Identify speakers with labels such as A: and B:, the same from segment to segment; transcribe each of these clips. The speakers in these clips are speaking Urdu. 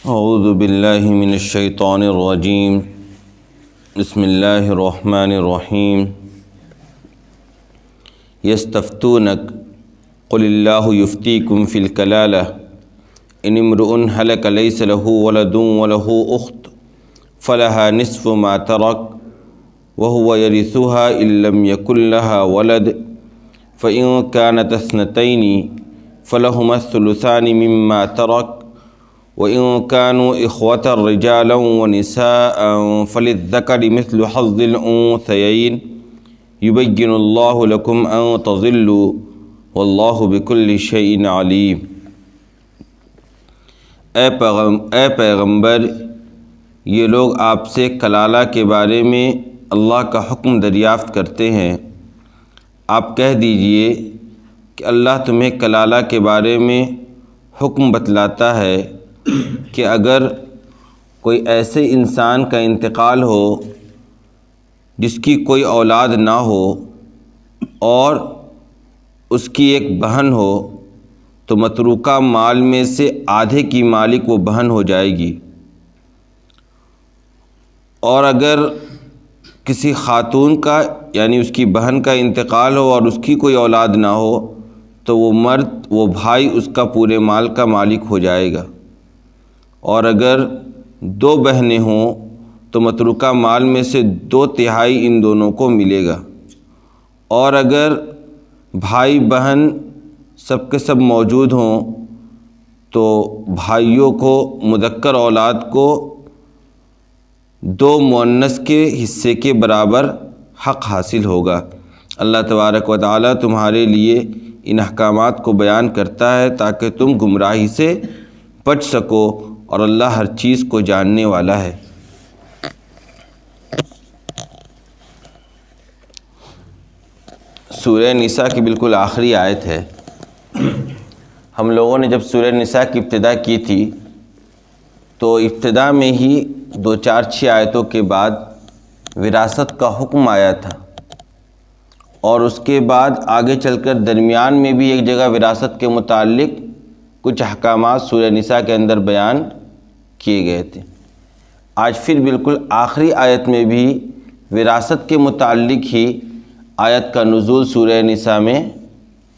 A: اعوذ باللہ من الشیطان الرجیم بسم اللہ الرحمن الرحیم یستفتونک قل اللہ یفتیکم فی الکلالہ ان امرؤ ہلک لیس لہ ولد ولہ اخت فلہا نصف ما ترک وهو يرثها ان لم يكن لها ولد فإن كانت اثنتين فلهما الثلثان مما ترك وإن كانوا إخوة رجالا ونساء فللذكر مثل حظ الأنثيين يبين الله لكم أن تضلوا والله بكل شيء عليم۔ اے پیغمبر، یہ لوگ آپ سے کلالہ کے بارے میں اللہ کا حکم دریافت کرتے ہیں۔ آپ کہہ دیجئے کہ اللہ تمہیں کلالہ کے بارے میں حکم بتلاتا ہے کہ اگر کوئی ایسے انسان کا انتقال ہو جس کی کوئی اولاد نہ ہو اور اس کی ایک بہن ہو تو متروکہ مال میں سے آدھے کی مالک وہ بہن ہو جائے گی، اور اگر کسی خاتون کا یعنی اس کی بہن کا انتقال ہو اور اس کی کوئی اولاد نہ ہو تو وہ مرد وہ بھائی اس کا پورے مال کا مالک ہو جائے گا، اور اگر دو بہنیں ہوں تو متروکہ مال میں سے 2/3 ان دونوں کو ملے گا، اور اگر بھائی بہن سب کے سب موجود ہوں تو بھائیوں کو مذکر اولاد کو 2 مؤنث کے حصے کے برابر حق حاصل ہوگا۔ اللہ تبارک و تعالیٰ تمہارے لیے ان احکامات کو بیان کرتا ہے تاکہ تم گمراہی سے بچ سکو، اور اللہ ہر چیز کو جاننے والا ہے۔ سورہ نساء کی بالکل آخری آیت ہے۔ ہم لوگوں نے جب سورہ نساء کی ابتدا کی تھی تو ابتدا میں ہی 2-4-6 آیتوں کے بعد وراثت کا حکم آیا تھا، اور اس کے بعد آگے چل کر درمیان میں بھی ایک جگہ وراثت کے متعلق کچھ احکامات سورہ نساء کے اندر بیان کیے گئے تھے۔ آج پھر بالکل آخری آیت میں بھی وراثت کے متعلق ہی آیت کا نزول سورہ نساء میں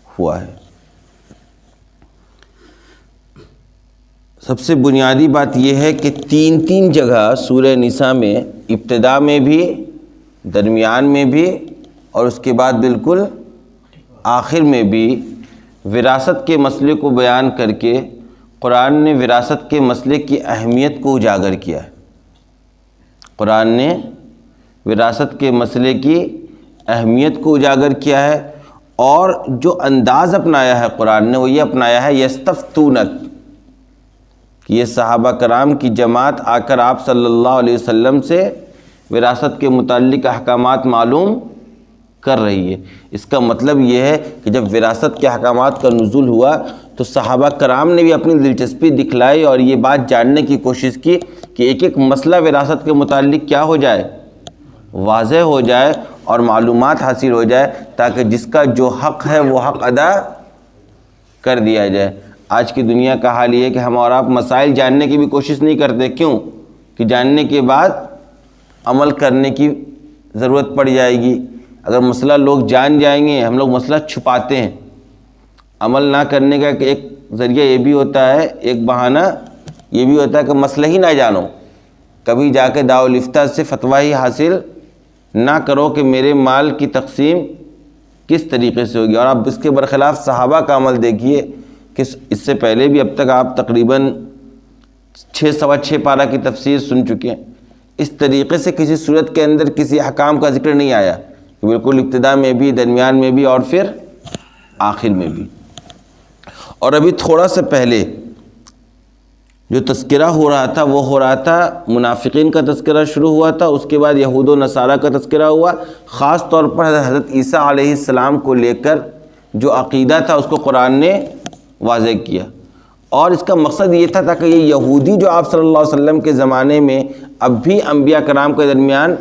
A: ہوا ہے۔ سب سے بنیادی بات یہ ہے کہ 3 جگہ سورہ نساء میں، ابتدا میں بھی، درمیان میں بھی، اور اس کے بعد بالکل آخر میں بھی وراثت کے مسئلے کو بیان کر کے قرآن نے وراثت کے مسئلے کی اہمیت کو اجاگر کیا ہے۔ قرآن نے وراثت کے مسئلے کی اہمیت کو اجاگر کیا ہے، اور جو انداز اپنایا ہے قرآن نے وہ یہ اپنایا ہے یستفتونک، کہ یہ صحابہ کرام کی جماعت آ کر آپ صلی اللہ علیہ وسلم سے وراثت کے متعلق احکامات معلوم کر رہی ہے۔ اس کا مطلب یہ ہے کہ جب وراثت کے احکامات کا نزول ہوا تو صحابہ کرام نے بھی اپنی دلچسپی دکھلائی اور یہ بات جاننے کی کوشش کی کہ ایک مسئلہ وراثت کے متعلق کیا ہو جائے، واضح ہو جائے اور معلومات حاصل ہو جائے، تاکہ جس کا جو حق ہے وہ حق ادا کر دیا جائے۔ آج کی دنیا کا حال یہ ہے کہ ہم اور آپ مسائل جاننے کی بھی کوشش نہیں کرتے، کیوں؟ کہ جاننے کے بعد عمل کرنے کی ضرورت پڑ جائے گی۔ اگر مسئلہ لوگ جان جائیں گے، ہم لوگ مسئلہ چھپاتے ہیں۔ عمل نہ کرنے کا ایک ذریعہ یہ بھی ہوتا ہے، ایک بہانہ یہ بھی ہوتا ہے کہ مسئلہ ہی نہ جانو، کبھی جا کے دارالفتہ سے فتویٰ ہی حاصل نہ کرو کہ میرے مال کی تقسیم کس طریقے سے ہوگی۔ اور آپ اس کے برخلاف صحابہ کا عمل دیکھیے کہ اس سے پہلے بھی اب تک آپ تقریباً 6-6.25 پارہ کی تفسیر سن چکے ہیں۔ اس طریقے سے کسی صورت کے اندر کسی احکام کا ذکر نہیں آیا، بالکل ابتدا میں بھی، درمیان میں بھی، اور پھر آخر میں بھی۔ اور ابھی تھوڑا سا پہلے جو تذکرہ ہو رہا تھا وہ ہو رہا تھا، منافقین کا تذکرہ شروع ہوا تھا، اس کے بعد یہود و نصارہ کا تذکرہ ہوا، خاص طور پر حضرت عیسیٰ علیہ السلام کو لے کر جو عقیدہ تھا اس کو قرآن نے واضح کیا، اور اس کا مقصد یہ تھا تاکہ یہ یہودی جو آپ صلی اللہ علیہ وسلم کے زمانے میں اب بھی انبیاء کرام کے درمیان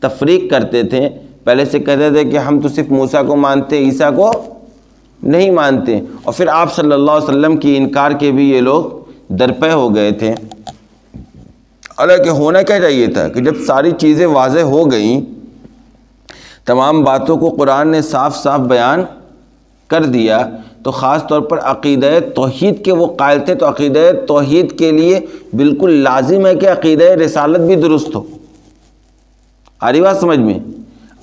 A: تفریق کرتے تھے، پہلے سے کہتے تھے کہ ہم تو صرف موسیٰ کو مانتے، عیسیٰ کو نہیں مانتے، اور پھر آپ صلی اللہ علیہ وسلم کی انکار کے بھی یہ لوگ درپے ہو گئے تھے، حالانکہ ہونا کیا چاہیے تھا کہ جب ساری چیزیں واضح ہو گئیں، تمام باتوں کو قرآن نے صاف صاف بیان کر دیا، تو خاص طور پر عقیدہ توحید کے وہ قائل تھے، تو عقیدہ توحید کے لیے بالکل لازم ہے کہ عقیدہ رسالت بھی درست ہو۔ آ رہی بات سمجھ میں؟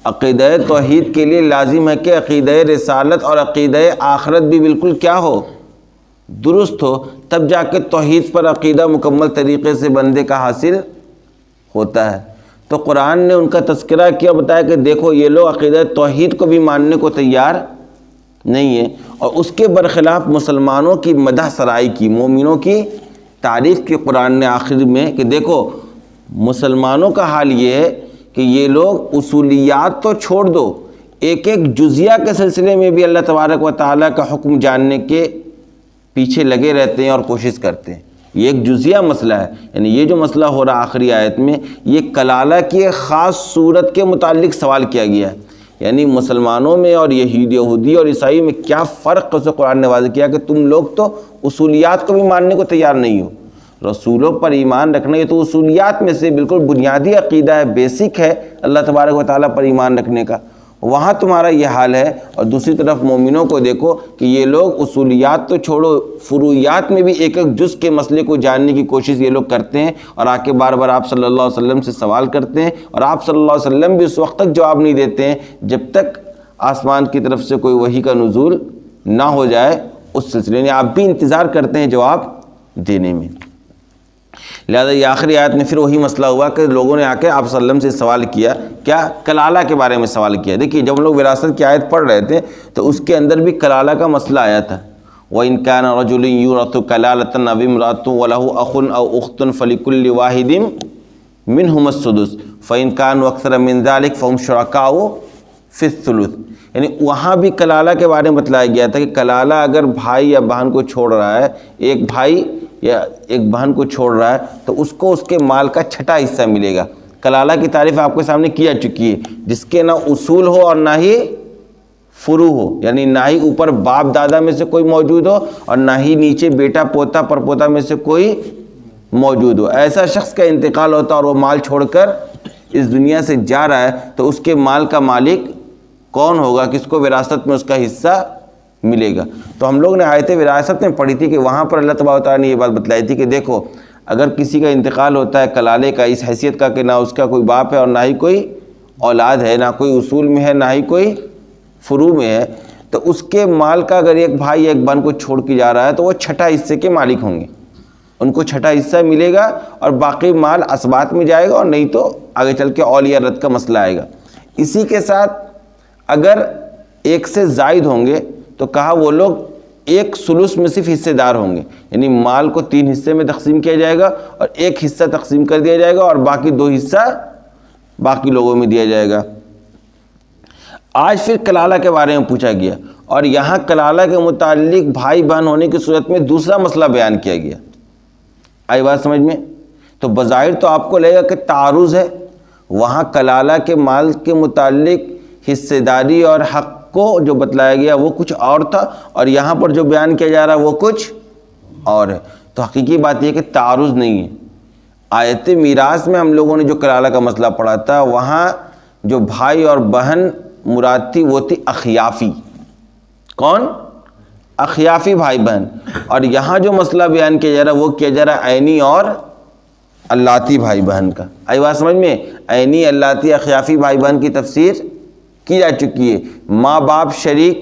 A: عقیدہ توحید کے لیے لازم ہے کہ عقیدہ رسالت اور عقیدہ آخرت بھی بالکل کیا ہو؟ درست ہو، تب جا کے توحید پر عقیدہ مکمل طریقے سے بندے کا حاصل ہوتا ہے۔ تو قرآن نے ان کا تذکرہ کیا، بتایا کہ دیکھو یہ لوگ عقیدہ توحید کو بھی ماننے کو تیار نہیں ہے، اور اس کے برخلاف مسلمانوں کی مدح سرائی کی، مومنوں کی تعریف کی قرآن نے آخر میں، کہ دیکھو مسلمانوں کا حال یہ ہے کہ یہ لوگ اصولیات تو چھوڑ دو، ایک ایک جزیہ کے سلسلے میں بھی اللہ تبارک و تعالیٰ کا حکم جاننے کے پیچھے لگے رہتے ہیں اور کوشش کرتے ہیں۔ یہ ایک جزیہ مسئلہ ہے، یعنی یہ جو مسئلہ ہو رہا آخری آیت میں، یہ کلالہ کی ایک خاص صورت کے متعلق سوال کیا گیا ہے، یعنی مسلمانوں میں اور یہودی اور عیسائی میں کیا فرق ہے، اسے قرآن نے واضح کیا کہ تم لوگ تو اصولیات کو بھی ماننے کو تیار نہیں ہو۔ رسولوں پر ایمان رکھنا یہ تو اصولیات میں سے بالکل بنیادی عقیدہ ہے، بیسک ہے اللہ تبارک و تعالیٰ پر ایمان رکھنے کا، وہاں تمہارا یہ حال ہے۔ اور دوسری طرف مومنوں کو دیکھو کہ یہ لوگ اصولیات تو چھوڑو، فروعیات میں بھی ایک ایک جز کے مسئلے کو جاننے کی کوشش یہ لوگ کرتے ہیں، اور آ کے بار بار آپ صلی اللہ علیہ وسلم سے سوال کرتے ہیں، اور آپ صلی اللہ علیہ وسلم بھی اس وقت تک جواب نہیں دیتے ہیں جب تک آسمان کی طرف سے کوئی وحی کا نزول نہ ہو جائے اس سلسلے میں، آپ بھی انتظار کرتے ہیں جواب دینے میں۔ لہذا یہ آخری آیت میں پھر وہی مسئلہ ہوا کہ لوگوں نے آ کے آپ صلی اللہ علیہ وسلم سے سوال کیا، کیا؟ کلالہ کے بارے میں سوال کیا۔ دیکھیے جب ہم لوگ وراثت کی آیت پڑھ رہے تھے تو اس کے اندر بھی کلالہ کا مسئلہ آیا تھا، وَإِن كَانَ رَجُلٌ يُورَثُ كَلَالَةً أَوِ امْرَأَةٌ وَلَهُ أَخٌ أَوْ أُخْتٌ فَلِكُلِّ وَاحِدٍ مِّنْهُمَا السُّدُسُ فَإِن كَانُوا أَكْثَرَ مِن ذَلِكَ فَهُمْ شُرَكَاءُ فِي الثُّلُثِ، یعنی وہاں بھی کلالہ کے بارے میں بتلایا گیا تھا کہ کلالہ اگر بھائی یا بہن کو چھوڑ رہا ہے، ایک بھائی یا ایک بہن کو چھوڑ رہا ہے تو اس کو اس کے مال کا چھٹا حصہ ملے گا۔ کلالہ کی تعریف آپ کے سامنے کی جا چکی ہے، جس کے نہ اصول ہو اور نہ ہی فروع ہو، یعنی نہ ہی اوپر باپ دادا میں سے کوئی موجود ہو اور نہ ہی نیچے بیٹا پوتا پرپوتا میں سے کوئی موجود ہو۔ ایسا شخص کا انتقال ہوتا اور وہ مال چھوڑ کر اس دنیا سے جا رہا ہے تو اس کے مال کا مالک کون ہوگا، کس کو وراثت میں اس کا حصہ ملے گا؟ تو ہم لوگ نے آیت وراثت میں پڑھی تھی کہ وہاں پر اللہ تبارک و تعالیٰ نے یہ بات بتلائی تھی کہ دیکھو اگر کسی کا انتقال ہوتا ہے کلالے کا اس حیثیت کا کہ نہ اس کا کوئی باپ ہے اور نہ ہی کوئی اولاد ہے، نہ کوئی اصول میں ہے نہ ہی کوئی فروع میں ہے، تو اس کے مال کا اگر ایک بھائی یا ایک بہن کو چھوڑ کے جا رہا ہے تو وہ چھٹا حصے کے مالک ہوں گے، ان کو چھٹا حصہ ملے گا اور باقی مال اسبات میں جائے گا، اور نہیں تو آگے چل کے اولیاء رد کا مسئلہ آئے گا۔ اسی کے ساتھ اگر ایک سے زائد ہوں گے تو کہا وہ لوگ ایک ثلث میں صرف حصے دار ہوں گے، یعنی مال کو 3 حصے میں تقسیم کیا جائے گا اور ایک حصہ تقسیم کر دیا جائے گا اور باقی 2 حصہ باقی لوگوں میں دیا جائے گا۔ آج پھر کلالہ کے بارے میں پوچھا گیا، اور یہاں کلالہ کے متعلق بھائی بہن ہونے کی صورت میں دوسرا مسئلہ بیان کیا گیا۔ آئی بات سمجھ میں؟ تو بظاہر تو آپ کو لگے گا کہ تعارض ہے، وہاں کلالہ کے مال کے متعلق حصے داری اور حق کو جو بتلایا گیا وہ کچھ اور تھا، اور یہاں پر جو بیان کیا جا رہا ہے وہ کچھ اور ہے۔ تو حقیقی بات یہ کہ تعارض نہیں ہے۔ آیت میراث میں ہم لوگوں نے جو کلالہ کا مسئلہ پڑھا تھا، وہاں جو بھائی اور بہن مراد تھی وہ تھی اخیافی۔ کون؟ اخیافی بھائی بہن۔ اور یہاں جو مسئلہ بیان کیا جا رہا ہے وہ کیا جا رہا ہے عینی اور اللاتی بھائی بہن کا۔ آئی بات سمجھ میں؟ عینی اللاتی اخیافی بھائی بہن کی تفسیر کی جا چکی ہے۔ ماں باپ شریک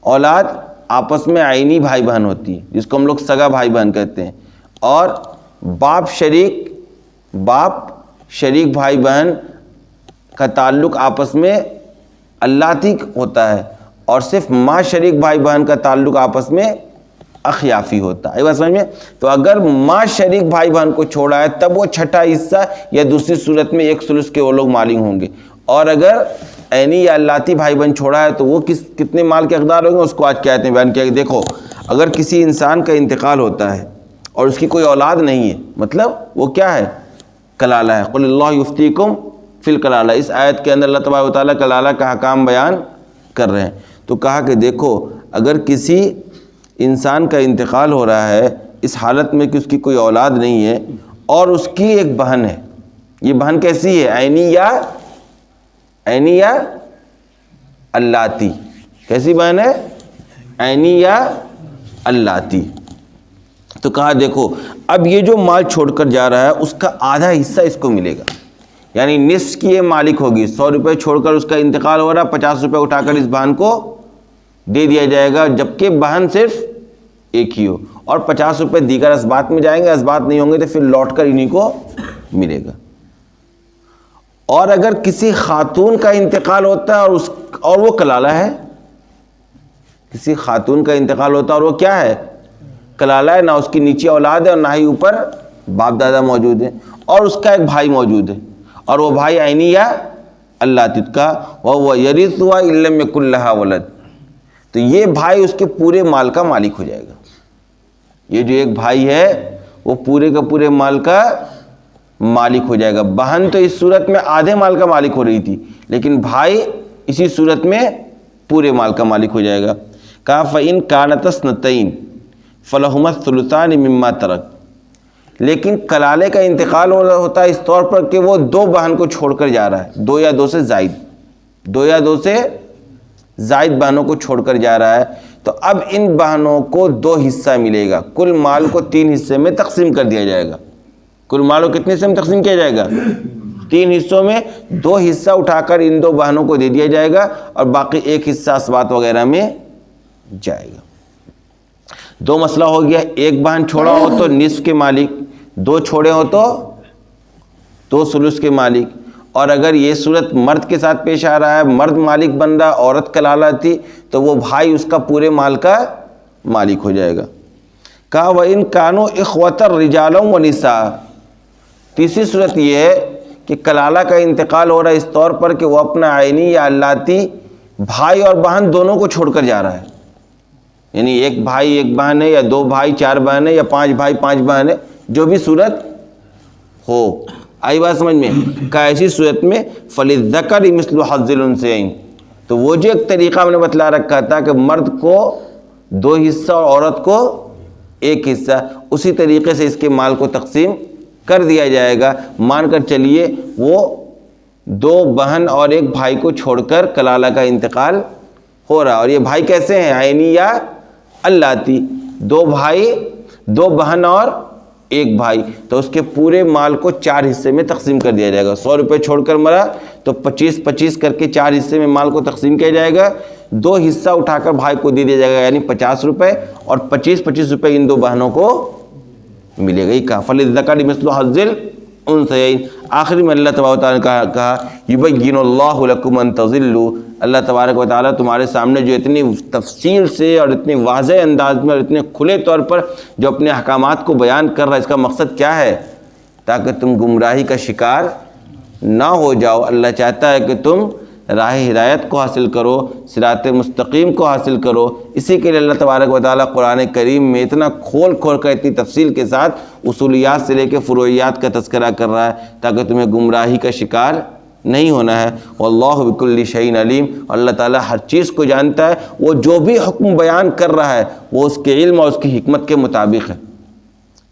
A: اولاد آپس میں عینی بھائی بہن ہوتی ہے، جس کو ہم لوگ سگا بھائی بہن کہتے ہیں، اور باپ شریک بھائی بہن کا تعلق آپس میں اللاتی ہوتا ہے، اور صرف ماں شریک بھائی بہن کا تعلق آپس میں اخیافی ہوتا ہے۔ بات سمجھ میں؟ تو اگر ماں شریک بھائی بہن کو چھوڑا ہے تب وہ چھٹا حصہ یا دوسری صورت میں 1 ثلث کے وہ لوگ مالک ہوں گے، اور اگر عینی یا اللاتی بھائی بہن چھوڑا ہے تو وہ کتنے مال کے حقدار ہوں گے، اس کو آج کیا کہتے ہیں بیان کیا کہ دیکھو اگر کسی انسان کا انتقال ہوتا ہے اور اس کی کوئی اولاد نہیں ہے، مطلب وہ کیا ہے؟ کلالہ ہے۔ قل اللہ یفتیکم فی الکلالہ، اس آیت کے اندر اللہ تبارک و تعالیٰ کلالہ کا حکام بیان کر رہے ہیں۔ تو کہا کہ دیکھو اگر کسی انسان کا انتقال ہو رہا ہے اس حالت میں کہ اس کی کوئی اولاد نہیں ہے اور اس کی ایک بہن ہے. یہ بہن کیسی ہے؟ عینی یا اللاتی. کیسی بہن ہے؟ عینی یا اللاتی. تو کہا دیکھو اب یہ جو مال چھوڑ کر جا رہا ہے اس کا آدھا حصہ اس کو ملے گا، یعنی نصف کی یہ مالک ہوگی. 100 روپے چھوڑ کر اس کا انتقال ہو رہا ہے، 50 روپے اٹھا کر اس بہن کو دے دیا جائے گا، جبکہ بہن صرف ایک ہی ہو. اور 50 روپے دیگر اسبات میں جائیں گے، اسبات نہیں ہوں گے تو پھر لوٹ کر انہی کو ملے گا. اور اگر کسی خاتون کا انتقال ہوتا ہے اور وہ کلالہ ہے، کسی خاتون کا انتقال ہوتا ہے اور وہ کیا ہے؟ کلالہ ہے، نہ اس کی نیچے اولاد ہے اور نہ ہی اوپر باپ دادا موجود ہیں، اور اس کا ایک بھائی موجود ہے، اور وہ بھائی عینی یا اللاتی کا وَهُوَ يَرِثُهَا إِن لَّمْ يَكُن لَّهَا وَلَدٌ. تو یہ بھائی اس کے پورے مال کا مالک ہو جائے گا. یہ جو ایک بھائی ہے وہ پورے کا پورے مال کا مالک ہو جائے گا. بہن تو اس صورت میں آدھے مال کا مالک ہو رہی تھی، لیکن بھائی اسی صورت میں پورے مال کا مالک ہو جائے گا. کہا فَإِن كَانَتَا اثْنَتَيْنِ فَلَهُمَا الثُّلُثَانِ مِمَّا تَرَكَ. لیکن کلالے کا انتقال ہوتا ہے اس طور پر کہ وہ 2 بہن کو چھوڑ کر جا رہا ہے، 2 یا 2 سے زائد، 2 یا 2 سے زائد بہنوں کو چھوڑ کر جا رہا ہے. تو اب ان بہنوں کو 2 حصہ ملے گا. کل مال کو 3 حصے میں تقسیم کر دیا جائے گا. کل مال کو کتنے حصے میں تقسیم کیا جائے گا؟ 3 حصوں میں 2 حصہ اٹھا کر ان 2 بہنوں کو دے دیا جائے گا، اور باقی 1 حصہ اسبات وغیرہ میں جائے گا. 2 مسئلہ ہو گیا. ایک بہن چھوڑا ہو تو نصف کے مالک، 2 چھوڑے ہو تو 2 ثلث کے مالک. اور اگر یہ صورت مرد کے ساتھ پیش آ رہا ہے، مرد مالک بن رہا، عورت کلالہ تھی، تو وہ بھائی اس کا پورے مال کا مالک ہو جائے گا. کہا وَإِن كَانُوا إِخْوَةً رِجَالًا وَنِسَاءً. تیسری صورت یہ ہے کہ کلالہ کا انتقال ہو رہا ہے اس طور پر کہ وہ اپنا عینی یا اللاتی بھائی اور بہن دونوں کو چھوڑ کر جا رہا ہے. یعنی ایک بھائی ایک بہن ہے، یا 2 بھائی 4 بہن ہے، یا 5 بھائی 5 بہن ہے، جو بھی صورت ہو. آئی بات سمجھ میں؟ کہ ایسی صورت میں فَلِلذَّكَرِ مِثْلُ حَظِّ الْأُنثَيَيْنِ. تو وہ جو ایک طریقہ ہم نے بتلا رکھا تھا کہ مرد کو 2 حصہ اور عورت کو 1 حصہ، اسی طریقے سے اس کے مال کو تقسیم کر دیا جائے گا. مان کر چلیے وہ 2 بہن اور 1 بھائی کو چھوڑ کر کلالہ کا انتقال ہو رہا، اور یہ بھائی کیسے ہیں؟ عینی یا اللاتی. 2 بھائی، 2 بہن اور 1 بھائی. تو اس کے پورے مال کو 4 حصے میں تقسیم کر دیا جائے گا. 100 روپے چھوڑ کر مرا تو 25-25 کر کے 4 حصے میں مال کو تقسیم کیا جائے گا. 2 حصہ اٹھا کر بھائی کو دے دیا جائے گا، یعنی 50 روپے، اور 25-25 روپے ان 2 بہنوں کو ملے گا. یہ کہا فَلِلذَّكَرِ مِثْلُ حَظِّ الْأُنثَيَيْنِ. آخری میں اللہ تبارک و تعالیٰ نے کہا يُبَيِّنُ اللَّهُ لَكُمْ أَن تَضِلُّوا. اللہ تبارک و تعالیٰ تمہارے سامنے جو اتنی تفصیل سے اور اتنی واضح انداز میں اور اتنے کھلے طور پر جو اپنے احکامات کو بیان کر رہا ہے، اس کا مقصد کیا ہے؟ تاکہ تم گمراہی کا شکار نہ ہو جاؤ. اللہ چاہتا ہے کہ تم راہ ہدایت کو حاصل کرو، صراط مستقیم کو حاصل کرو. اسی کے لیے اللہ تبارک و تعالیٰ قرآن کریم میں اتنا کھول کر اتنی تفصیل کے ساتھ اصولیات سے لے کے فروعیات کا تذکرہ کر رہا ہے، تاکہ تمہیں گمراہی کا شکار نہیں ہونا ہے. واللہ بکل شیء علیم. اللہ تعالیٰ ہر چیز کو جانتا ہے. وہ جو بھی حکم بیان کر رہا ہے وہ اس کے علم اور اس کی حکمت کے مطابق ہے.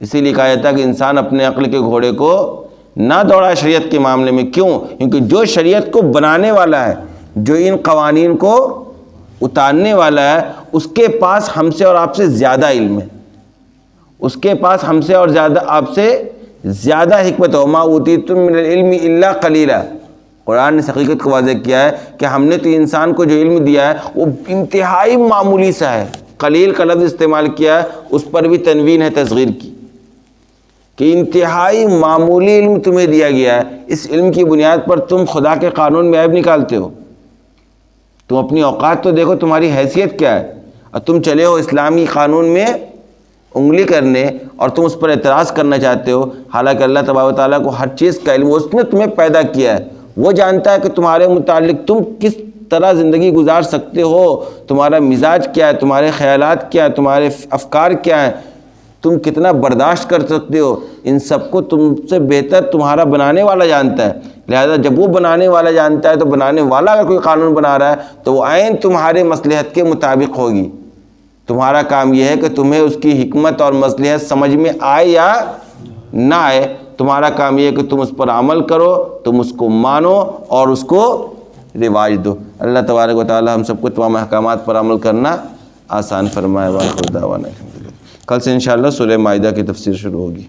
A: اسی لیے کہا جاتا ہے کہ انسان اپنے عقل کے گھوڑے کو نہ دوڑا شریعت کے معاملے میں. کیوں؟ کیونکہ جو شریعت کو بنانے والا ہے، جو ان قوانین کو اتارنے والا ہے، اس کے پاس ہم سے اور آپ سے زیادہ علم ہے، اس کے پاس ہم سے اور زیادہ آپ سے زیادہ حکمت. وما اوتیتم من العلم الا قلیلا. قرآن نے اس حقیقت کو واضح کیا ہے کہ ہم نے تو انسان کو جو علم دیا ہے وہ انتہائی معمولی سا ہے. قلیل کا لفظ استعمال کیا ہے، اس پر بھی تنوین ہے تصغیر کی، کہ انتہائی معمولی علم تمہیں دیا گیا ہے. اس علم کی بنیاد پر تم خدا کے قانون میں عیب نکالتے ہو. تم اپنی اوقات تو دیکھو، تمہاری حیثیت کیا ہے، اور تم چلے ہو اسلامی قانون میں انگلی کرنے اور تم اس پر اعتراض کرنا چاہتے ہو. حالانکہ اللہ تبارک و تعالیٰ کو ہر چیز کا علم، اس نے تمہیں پیدا کیا ہے، وہ جانتا ہے کہ تمہارے متعلق تم کس طرح زندگی گزار سکتے ہو، تمہارا مزاج کیا ہے، تمہارے خیالات کیا ہے، تمہارے افکار کیا ہیں، تم کتنا برداشت کر سکتے ہو. ان سب کو تم سے بہتر تمہارا بنانے والا جانتا ہے. لہذا جب وہ بنانے والا جانتا ہے تو بنانے والا اگر کوئی قانون بنا رہا ہے تو وہ عین تمہارے مصلحت کے مطابق ہوگی. تمہارا کام یہ ہے کہ تمہیں اس کی حکمت اور مصلحت سمجھ میں آئے یا نہ آئے، تمہارا کام یہ ہے کہ تم اس پر عمل کرو، تم اس کو مانو اور اس کو رواج دو۔ اللہ تبارک و تعالی ہم سب کو تمام احکامات پر عمل کرنا آسان فرمائے۔ وآخر دعوانا الحمدللہ۔ کل سے انشاءاللہ سورہ مائدہ کی تفسیر شروع ہوگی۔